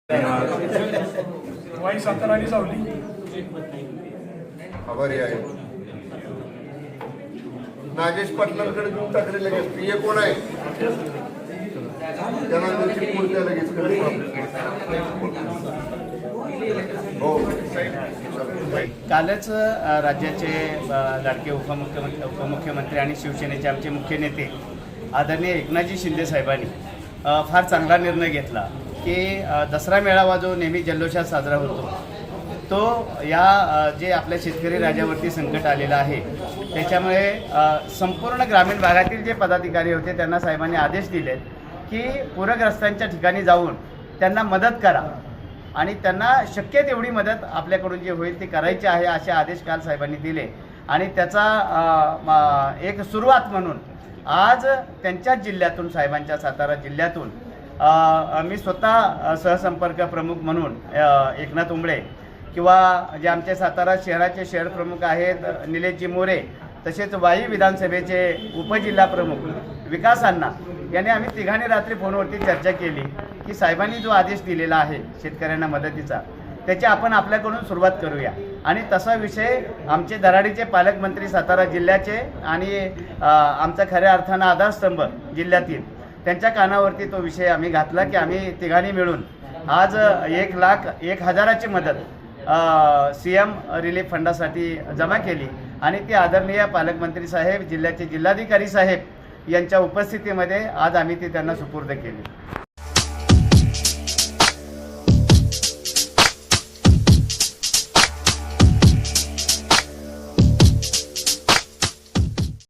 वाई सातारा आणि सावली आभारी आहे. नागेश पाटलांकडे देऊन टाकले लगेच. प्रिय कोण आहे त्यांना त्यांची मूर्त्या लगेच हो. कालच राज्याचे लाडके उपमुख्यमंत्री आणि शिवसेनेचे आमचे मुख्य नेते आदरणीय एकनाथजी शिंदे साहेबांनी फार चांगला निर्णय घेतला की दसरा मेळावा जो नेहमी जल्लोषात साजरा होतो तो या जे आपल्या शेतकरी राजावरती संकट आलेलं आहे त्याच्यामुळे संपूर्ण ग्रामीण भागातील जे पदाधिकारी होते त्यांना साहेबांनी आदेश दिले की पूरग्रस्तांच्या ठिकाणी जाऊन त्यांना मदत करा आणि त्यांना शक्य तेवढी मदत आपल्याकडून जी होईल ती करायची आहे असे आदेश काल साहेबांनी दिले. आणि त्याचा एक सुरुवात म्हणून आज त्यांच्याच जिल्ह्यातून साहेबांच्या सातारा जिल्ह्यातून मी स्वतः सहसंपर्क प्रमुख म्हणून एकनाथ उंबळे किंवा जे आमचे सातारा शहराचे शहर प्रमुख आहेत निलेशजी मोरे तसेच वाई विधानसभेचे उपजिल्हा प्रमुख विकास अण्णा यांनी आम्ही तिघांनी रात्री फोनवरती चर्चा केली की साहेबांनी जो आदेश दिलेला आहे शेतकऱ्यांना मदतीचा त्याची आपण आपल्याकडून सुरुवात करूया. आणि तसा विषय आमचे दराडीचे पालकमंत्री सातारा जिल्ह्याचे आणि आमचा खऱ्या अर्थानं आधारस्तंभ जिल्ह्यातील त्यांच्या कानावरती तो विषय आम्ही घातला की आम्ही तिघांनी मिळून आज 1,01,000ची मदत CM रिलीफ फंडासाठी जमा केली आणि ती आदरणीय पालकमंत्री साहेब जिल्ह्याचे जिल्हाधिकारी साहेब यांच्या उपस्थितीमध्ये आज आम्ही ती त्यांना सुपूर्द केली.